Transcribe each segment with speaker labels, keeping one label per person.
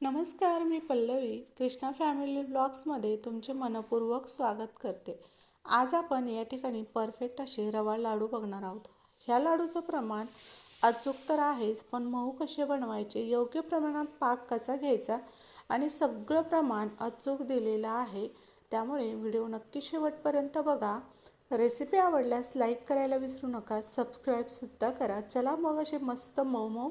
Speaker 1: नमस्कार, मी पल्लवी कृष्णा फॅमिली ब्लॉग्समध्ये तुमचे मनपूर्वक स्वागत करते। आज आपण या ठिकाणी परफेक्ट असे रवा लाडू बघणार आहोत। ह्या लाडूचं प्रमाण अचूक तर आहेच, पण मऊ कसे बनवायचे, योग्य प्रमाणात पाक कसा घ्यायचा आणि सगळं प्रमाण अचूक दिलेलं आहे। त्यामुळे व्हिडिओ नक्की शेवटपर्यंत बघा। रेसिपी आवडल्यास लाईक करायला विसरू नका, सबस्क्राईबसुद्धा करा। चला मग असे मस्त मऊ मऊ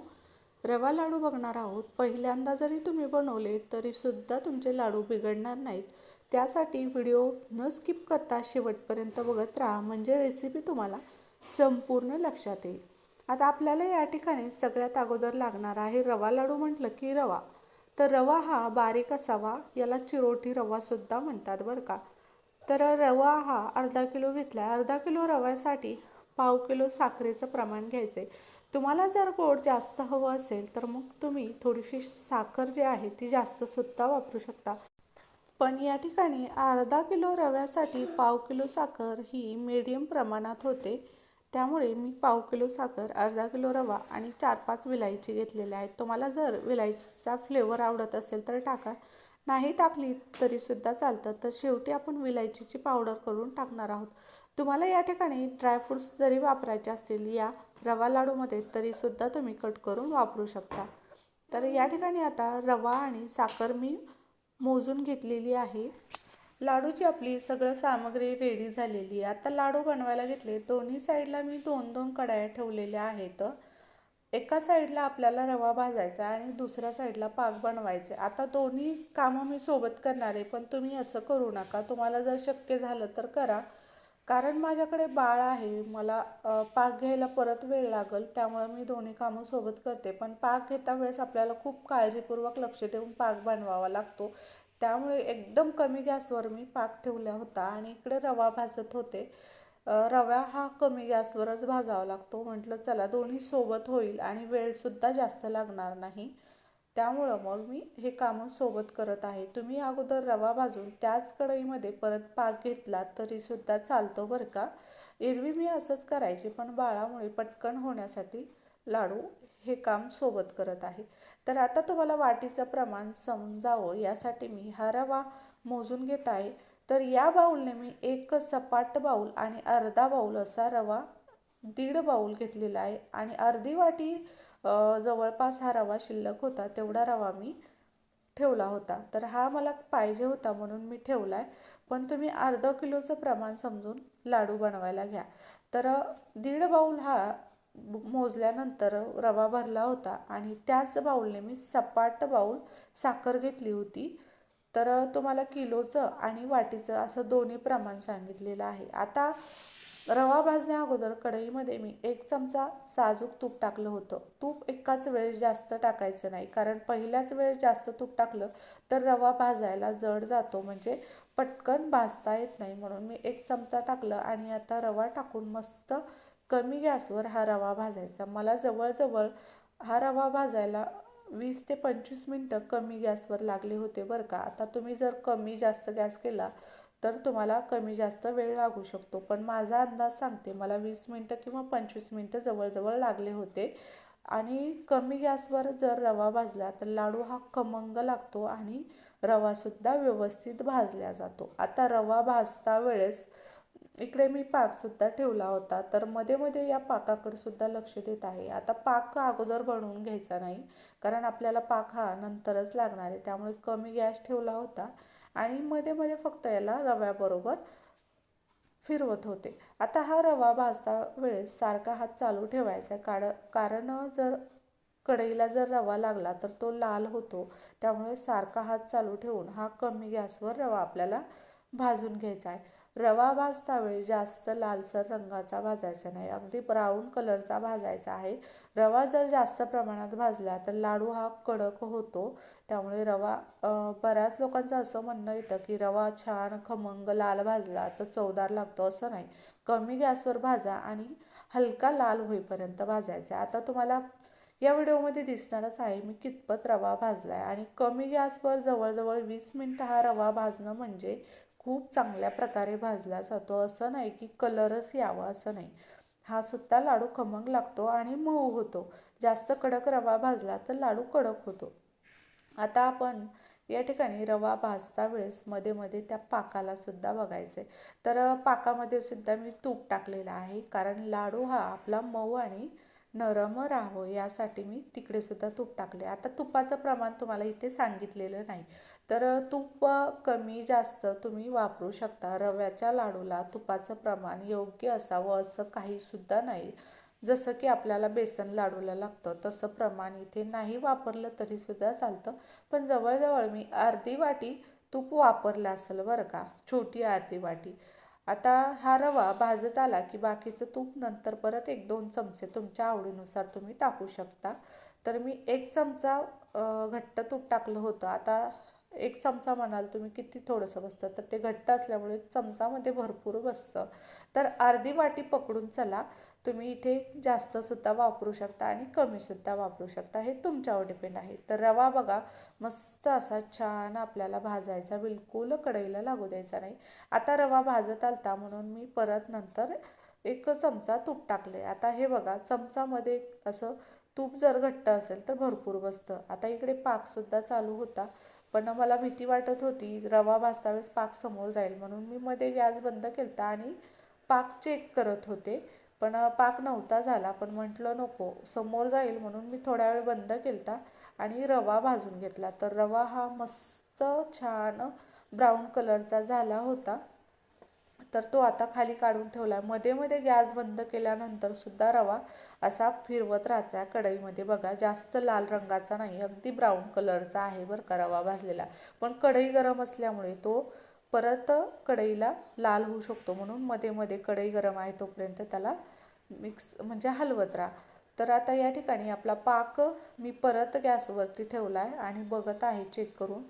Speaker 1: रवा लाडू बघणार आहोत। पहिल्यांदा जरी तुम्ही बनवले तरी सुद्धा तुमचे लाडू बिघडणार नाहीत। त्यासाठी व्हिडिओ न स्किप करता शेवटपर्यंत बघत राहा, म्हणजे रेसिपी तुम्हाला संपूर्ण लक्षात येईल। आता आपल्याला या ठिकाणी सगळ्यात अगोदर लागणार आहे रवा लाडू। म्हटलं की रवा, तर रवा हा बारीक असावा, याला चिरोटी रवा सुद्धा म्हणतात बरं का। तर रवा हा अर्धा किलो घेतला। अर्धा किलो रव्यासाठी पाव किलो साखरेचं प्रमाण घ्यायचं आहे। तुम्हाला जर गोड जास्त हवं असेल तर मग तुम्ही थोडीशी साखर जी आहे ती जास्त सुद्धा वापरू शकता। पण या ठिकाणी अर्धा किलो रव्यासाठी पाव किलो साखर ही मीडियम प्रमाणात होते। त्यामुळे मी पाव किलो साखर, अर्धा किलो रवा आणि 4-5 विलायची घेतलेल्या आहेत। तुम्हाला जर विलायचीचा फ्लेवर आवडत असेल तर टाका, नाही टाकली तरीसुद्धा चालतं। तर शेवटी आपण विलायचीची पावडर करून टाकणार आहोत। तुम्हाला या ठिकाणी ड्रायफ्रूट्स जरी वापरायचे असतील या रवा लाडूमध्ये तरीसुद्धा तुम्ही कट करून वापरू शकता। तर या ठिकाणी आता रवा आणि साखर मी मोजून घेतलेली आहे। लाडूची आपली सगळं सामग्री रेडी झालेली आहे। आता लाडू बनवायला घेतले। दोन्ही साईडला मी 2-2 कढया ठेवलेल्या आहेत। एका साईडला आपल्याला रवा भाजायचा आणि दुसऱ्या साईडला पाक बनवायचे। आता दोन्ही कामं मी सोबत करणार आहे, पण तुम्ही असं करू नका। तुम्हाला जर शक्य झालं तर करा, कारण माझ्याकडे बाळ आहे, मला पाक घ्यायला परत वेळ लागेल। त्यामुळे मी दोन्ही कामं सोबत करते। पण पाक घेता वेळेस आपल्याला खूप काळजीपूर्वक लक्ष देऊन पाक बनवावा लागतो। त्यामुळे एकदम कमी गॅसवर मी पाक ठेवला होता आणि इकडे रवा भाजत होते। रवा हा कमी गॅसवरच भाजावा लागतो। म्हटलं चला दोन्ही सोबत होईल आणि वेळसुद्धा जास्त लागणार नाही। त्यामुळं मग मी हे कामं सोबत करत आहे। तुम्ही अगोदर रवा भाजून त्याच कढईमध्ये परत पाक घेतला तरीसुद्धा चालतो बरं का। एरवी मी असंच करायचे, पण बाळामुळे पटकन होण्यासाठी लाडू हे काम सोबत करत आहे। तर आता तुम्हाला वाटीचं प्रमाण समजावं यासाठी मी हा रवा मोजून घेत आहे। तर या बाऊलने मी एक सपाट बाऊल आणि अर्धा बाऊल असा रवा, 1.5 बाऊल घेतलेला आहे आणि अर्धी वाटी जवळपास हा रवा शिल्लक होता, तेवढा रवा मी ठेवला होता। तर हा मला पाहिजे होता म्हणून मी ठेवला आहे, पण तुम्ही अर्धा किलोचं प्रमाण समजून लाडू बनवायला घ्या। तर 1.5 बाऊल हा मोजल्यानंतर रवा भरला होता आणि त्याच बाऊलने मी सपाट बाऊल साखर घेतली होती। तर तुम्हाला किलोचं आणि वाटीचं असं दोन्ही प्रमाण सांगितलेलं आहे। आता रवा भाजण्या अगोदर कढईमध्ये मी 1 चमचा साजूक तूप टाकलं होतं। तूप एकाच वेळेस जास्त टाकायचं नाही, कारण पहिल्याच वेळेस जास्त तूप टाकलं तर रवा भाजायला जड जातो, म्हणजे पटकन भाजता येत नाही। म्हणून मी 1 चमचा टाकलं आणि आता रवा टाकून मस्त कमी गॅसवर हा रवा भाजायचा। मला जवळजवळ हा रवा भाजायला 20 ते 25 मिनटं कमी गॅसवर लागले होते बरं का। आता तुम्ही जर कमी जास्त गॅस केला तर तुम्हाला कमी जास्त वेळ लागू शकतो, पण माझा अंदाज सांगते, मला 20 मिनटं किंवा 25 मिनटं जवळजवळ लागले होते। आणि कमी गॅसवर जर रवा भाजला तर लाडू हा खमंग लागतो आणि रवासुद्धा व्यवस्थित भाजला जातो। आता रवा भाजता वेळेस इकडे मी पाकसुद्धा ठेवला होता, तर मध्ये मध्ये या पाकाकडे सुद्धा लक्ष देत आहे। आता पाक अगोदर बनवून घ्यायचा नाही, कारण आपल्याला पाक हा नंतरच लागणार आहे। त्यामुळे कमी गॅस ठेवला होता आणि मध्ये मध्ये फक्त याला रव्याबरोबर फिरवत होते। आता हा रवा भाजता वेळेस सारखा हात चालू ठेवायचा, कारण जर कढईला जर रवा लागला तर तो लाल होतो। त्यामुळे सारखा हात चालू ठेवून हा कमी गॅसवर रवा आपल्याला भाजून घ्यायचा आहे। रवा भाजता वेळी जास्त लालसर रंगाचा भाजायचा नाही, अगदी ब्राऊन कलरचा भाजायचा आहे। रवा जर जास्त प्रमाणात भाजला तर लाडू हा कडक होतो। त्यामुळे रवा, बऱ्याच लोकांचं असं म्हणणं येतं की रवा छान खमंग लाल भाजला तर चवदार लागतो, असं नाही। कमी गॅसवर भाजा आणि हलका लाल होईपर्यंत भाजायचा। आता तुम्हाला या व्हिडिओमध्ये दिसणारच आहे मी कितपत रवा भाजला आहे। आणि कमी गॅसवर जवळजवळ 20 मिनटं हा रवा भाजणं म्हणजे खूप चांगल्या प्रकारे भाजला जातो। असं नाही की कलरच यावा, असं नाही, हा सुद्धा लाडू खमंग लागतो आणि मऊ होतो। जास्त कडक रवा भाजला तर लाडू कडक होतो। आता आपण या ठिकाणी रवा भाजता वेळेस मध्ये मध्ये त्या पाकाला सुद्धा बघायचे. तर पाकामध्ये सुद्धा मी तूप टाकलेलं आहे, कारण लाडू हा आपला मऊ आणि नरम राहावं यासाठी मी तिकडे सुद्धा तूप टाकले. आता तुपाचं प्रमाण तुम्हाला इथे सांगितलेलं नाही, तर तूप कमी जास्त तुम्ही वापरू शकता. रव्याच्या लाडूला तुपाचं प्रमाण योग्य असावं असं काही सुद्धा नाही. जसं की आपल्याला बेसन लाडूला लागतं तसं प्रमाण इथे नाही वापरलं तरी सुद्धा चालतं. पण जवळजवळ मी अर्धी वाटी तूप वापरलं असेल बरं का, छोटी अर्धी वाटी. आता हा रवा भाजत आला की बाकीचं तूप नंतर परत 1-2 चमचे तुमच्या आवडीनुसार तुम्ही टाकू शकता. तर मी 1 चमचा घट्ट तूप टाकलं होतं. आता 1 चमचा म्हणाल तुम्ही किती थोडंसं बसतं, तर ते घट्ट असल्यामुळे चमचामध्ये भरपूर बसतं. तर अर्धी वाटी पकडून चला, तुम्ही इथे जास्तसुद्धा वापरू शकता आणि कमीसुद्धा वापरू शकता, हे तुमच्यावर डिपेंड आहे. तर रवा बघा मस्त असा छान आपल्याला भाजायचा, बिलकुल कढईला लागू द्यायचा नाही. आता रवा भाजत आलता म्हणून मी परत नंतर 1 चमचा तूप टाकले. आता हे बघा चमचामध्ये असं तूप जर घट्ट असेल तर भरपूर बसतं. आता इकडे पाकसुद्धा चालू होता, पण मला भीती वाटत होती रवा भाजता वेळेस पाक समोर जाईल, म्हणून मी मध्ये गॅस बंद केलता आणि पाक चेक करत होते. पण पाक नव्हता झाला, पण म्हटलं नको समोर जाईल म्हणून मी थोड्या वेळ बंद केलता आणि रवा भाजून घेतला. तर रवा हा मस्त छान ब्राऊन कलरचा झाला होता. तर तो आता खाली काढून ठेवला. मध्ये मध्ये गॅस बंद केल्यानंतर सुद्धा रवा असा फिरवत राहायचा कढईमध्ये. बघा जास्त लाल रंगाचा नाही, अगदी ब्राऊन कलरचा आहे बरं का रवा भाजलेला. पण कढई गरम असल्यामुळे तो परत कढईला लाल होऊ शकतो, म्हणून मध्ये मध्ये कढई गरम आहे तोपर्यंत त्याला मिक्स म्हणजे हलवत राहा. तर आता या ठिकाणी आपला पाक मी परत गॅसवरती ठेवला आहे आणि बघत आहे चेक करून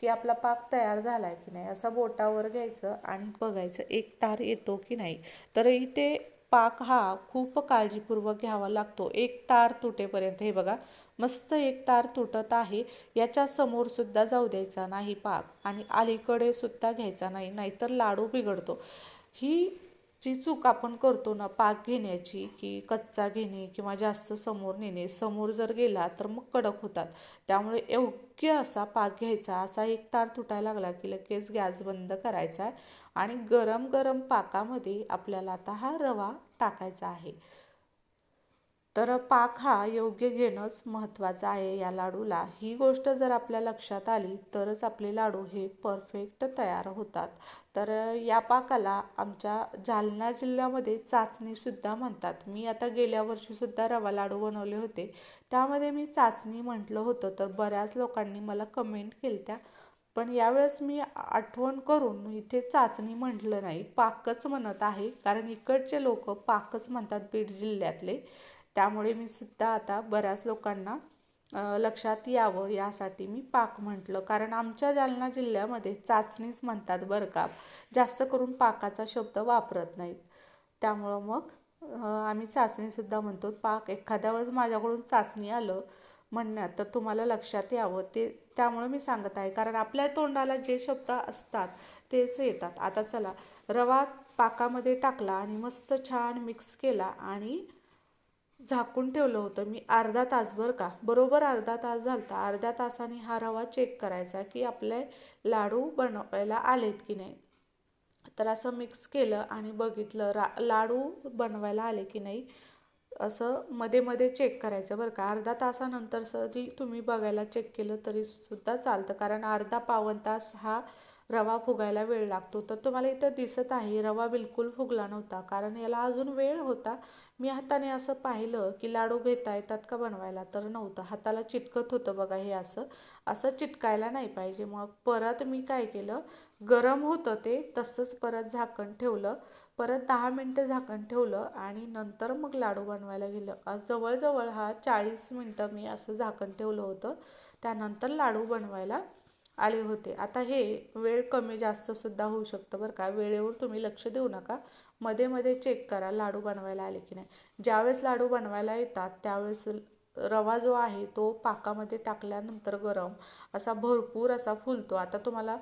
Speaker 1: की आपला पाक तयार झाला आहे की नाही. असं बोटावर घ्यायचं आणि बघायचं एक तार येतो की नाही. तर इथे पाक हा खूप काळजीपूर्वक घ्यावा लागतो, एक तार तुटेपर्यंत. हे बघा मस्त एक तार तुटत आहे. याच्या समोर सुद्धा जाऊ द्यायचा नाही पाक आणि अलीकडे सुद्धा घ्यायचा नाही, नाहीतर लाडू बिघडतो. ही जी चूक आपण करतो ना पाक घेण्याची, की कच्चा घेणे किंवा जास्त समोर नेणे, समोर जर गेला तर मग कडक होतात. त्यामुळे योग्य असा पाक घ्यायचा. असा एक तार तुटायला लागला की लगेच गॅस बंद करायचा आहे आणि गरम गरम पाकामध्ये आपल्याला आता हा रवा टाकायचा आहे. तर पाक हा योग्य घेणंच महत्त्वाचं आहे या लाडूला. ही गोष्ट जर आपल्या लक्षात आली तरच आपले लाडू हे परफेक्ट तयार होतात. तर या पाकाला आमच्या जालना जिल्ह्यामध्ये चाचणीसुद्धा म्हणतात. मी आता गेल्या वर्षीसुद्धा रवा लाडू बनवले होते, त्यामध्ये मी चाचणी म्हटलं होतं, तर बऱ्याच लोकांनी मला कमेंट केल्या. पण यावेळेस मी आठवण करून इथे चाचणी म्हटलं नाही, पाकच म्हणत आहे, कारण इकडचे लोक पाकच म्हणतात बीड जिल्ह्यातले. त्यामुळे मी सुद्धा आता बऱ्याच लोकांना लक्षात यावं यासाठी मी पाक म्हटलं, कारण आमच्या जालना जिल्ह्यामध्ये चाचणीच म्हणतात बरं का, जास्त करून पाकाचा शब्द वापरत नाहीत. त्यामुळं मग आम्ही चाचणीसुद्धा म्हणतो. पाक एखाद्या वेळेस माझ्याकडून चाचणी आलं म्हणण्यात तर तुम्हाला लक्षात यावं ते, त्यामुळं मी सांगत आहे, कारण आपल्या तोंडाला जे शब्द असतात तेच येतात. आता चला, रवा पाकामध्ये टाकला आणि मस्त छान मिक्स केला आणि झाकून ठेवलं होतं मी अर्धा तास बरं का. बरोबर अर्धा तास झालता. अर्ध्या तासाने हा रवा चेक करायचा की आपले लाडू बनवायला आलेत की नाही. तर असं मिक्स केलं आणि बघितलं लाडू बनवायला आले की नाही, असं मध्ये मध्ये चेक करायचं बरं का. अर्धा तासानंतर जरी तुम्ही बघायला चेक केलं तरी सुद्धा चालतं, कारण अर्धा पाऊण तास हा रवा फुगायला वेळ लागतो. तर तुम्हाला इथं दिसत आहे रवा बिलकुल फुगला नव्हता, कारण याला अजून वेळ होता. मी हाताने असं पाहिलं की लाडू घेता येतात का बनवायला, तर नव्हतं, हाताला चिटकत होतं बघा. हे असं असं चिटकायला नाही पाहिजे. मग परत मी काय केलं, गरम होतं ते तसंच परत झाकण ठेवलं. परत 10 मिनटं झाकण ठेवलं आणि नंतर मग लाडू बनवायला गेलं. जवळजवळ हा 40 मिनटं मी असं झाकण ठेवलं होतं, त्यानंतर लाडू बनवायला आले होते. आता हे वेळ कमी जास्त सुद्धा होऊ शकतं बरं का, वेळेवर तुम्ही लक्ष देऊ नका, मध्ये मध्ये चेक करा लाडू बनवायला आले की नाही. ज्यावेळेस लाडू बनवायला येतात त्यावेळेस रवा जो आहे तो पाकामध्ये टाकल्यानंतर गरम असा भरपूर असा फुलतो. आता तुम्हाला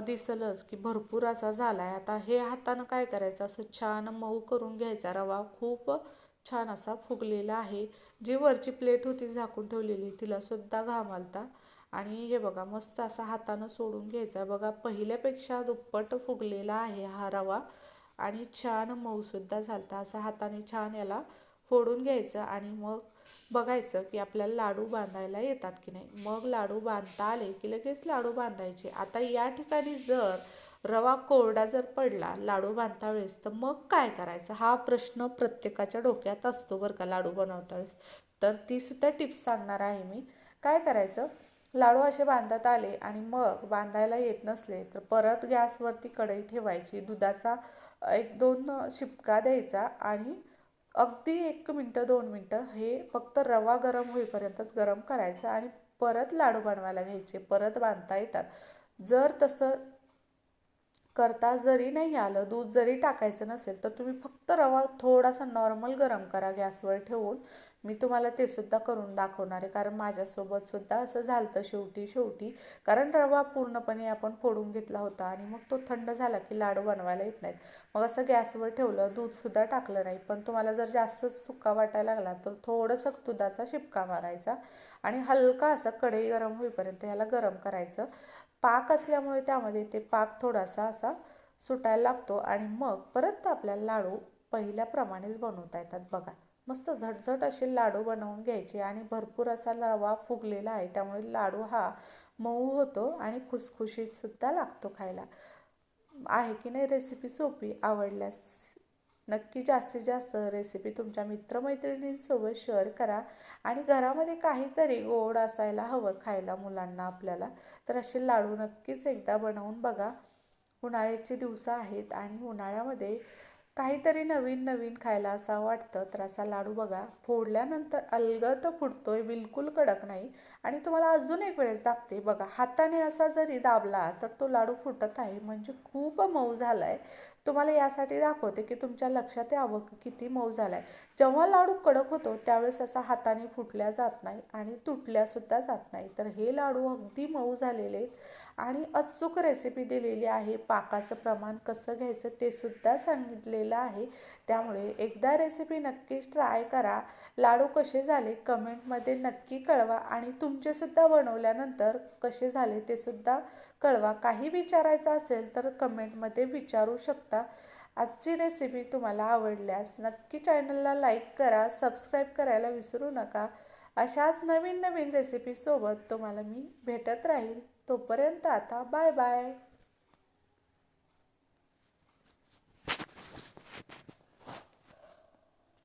Speaker 1: दिसलंच की भरपूर असा झाला आहे. आता हे हातानं काय करायचं, असं छान मऊ करून घ्यायचा. रवा खूप छान असा फुगलेला आहे. जी वरची प्लेट होती झाकून ठेवलेली तिला सुद्धा घाम आलता आणि हे बघा मस्त असा हातानं सोडून घ्यायचा. बघा पहिल्यापेक्षा दुप्पट फुगलेला आहे हा रवा आणि छान मऊसुद्धा झालता. असा हाताने छान याला फोडून घ्यायचं आणि मग बघायचं की आपल्याला लाडू बांधायला येतात की नाही. मग लाडू बांधता आले की लगेच लाडू बांधायचे. आता या ठिकाणी जर रवा कोरडा जर पडला लाडू बांधता वेळेस तर मग काय करायचं, हा प्रश्न प्रत्येकाच्या डोक्यात असतो बरं का लाडू बनवता वेळेस. तर ती सुद्धा टिप्स सांगणार आहे मी. काय करायचं, लाडू असे बांधत आले आणि मग बांधायला येत नसले तर परत गॅसवरती कढई ठेवायची. दुधाचा 1-2 शिपका द्यायचा आणि अगदी 1 मिनटं 2 मिनटं हे फक्त रवा गरम होईपर्यंतच गरम करायचं आणि परत लाडू बनवायला घ्यायचे. परत बांधता येतात. जर तसं करता जरी नाही आलं, दूध जरी टाकायचं नसेल तर तुम्ही फक्त रवा थोडासा नॉर्मल गरम करा गॅसवर ठेवून. मी तुम्हाला ते सुद्धा करून दाखवणार आहे, कारण माझ्यासोबत सुद्धा असं झालं शेवटी. कारण रवा पूर्णपणे आपण फोडून घेतला होता आणि मग तो थंड झाला की लाडू बनवायला येत नाहीत. मग असं गॅसवर ठेवलं, दूधसुद्धा टाकलं नाही. पण तुम्हाला जर जास्त सुका वाटायला लागला तर थोडंसं दुधाचा शिपका मारायचा आणि हलका असा कढई गरम होईपर्यंत ह्याला गरम करायचं. पाक असल्यामुळे त्यामध्ये ते पाक थोडासा असा सुटायला लागतो आणि मग परत आपल्याला लाडू पहिल्याप्रमाणेच बनवता येतात. बघा मस्त झटझट असे लाडू बनवून घ्यायचे आणि भरपूर असा रवा फुगलेला आहे त्यामुळे लाडू हा मऊ होतो आणि खुसखुशीत सुद्धा लागतो खायला. आहे की नाही रेसिपी सोपी. आवडल्यास नक्की जास्तीत जास्त रेसिपी तुमच्या मित्रमैत्रिणींसोबत शेअर करा आणि घरामध्ये काहीतरी गोड असायला हवं खायला मुलांना आपल्याला. तर असे लाडू नक्कीच एकदा बनवून बघा. उन्हाळ्याचे दिवस आहेत आणि उन्हाळ्यामध्ये काहीतरी नवीन नवीन खायला असं वाटतं. तर असा लाडू बघा, फोडल्यानंतर अलगद फुटतोय, बिलकुल कडक नाही. आणि तुम्हाला अजून एक वेळेस दाबते बघा, हाताने असा जरी दाबला तर तो लाडू फुटत आहे, म्हणजे खूप मऊ झाला आहे. तुम्हाला यासाठी दाखवते की तुमच्या लक्षात यावं की किती मऊ झाला आहे. जेव्हा लाडू कडक होतो त्यावेळेस असा हाताने फुटल्या जात नाही आणि तुटल्यासुद्धा जात नाही. तर हे लाडू अगदी मऊ झालेले आहेत आणि अचूक रेसिपी दिलेली आहे. पाकाचं प्रमाण कसं घ्यायचं ते सुद्धा सांगितलेलं आहे. त्यामुळे एकदा रेसिपी नक्कीच ट्राय करा. लाडू कसे झाले कमेंटमध्ये नक्की कळवा आणि तुमचेसुद्धा बनवल्यानंतर कसे झाले ते सुद्धा कळवा. काही विचारायचं असेल तर कमेंटमध्ये विचारू शकता. आजची रेसिपी तुम्हाला आवडल्यास नक्की चॅनलला लाईक करा, सबस्क्राईब करायला विसरू नका. अशाच नवीन नवीन रेसिपीसोबत तुम्हाला मी भेटत राहील. तोपर्यंत आता बाय बाय.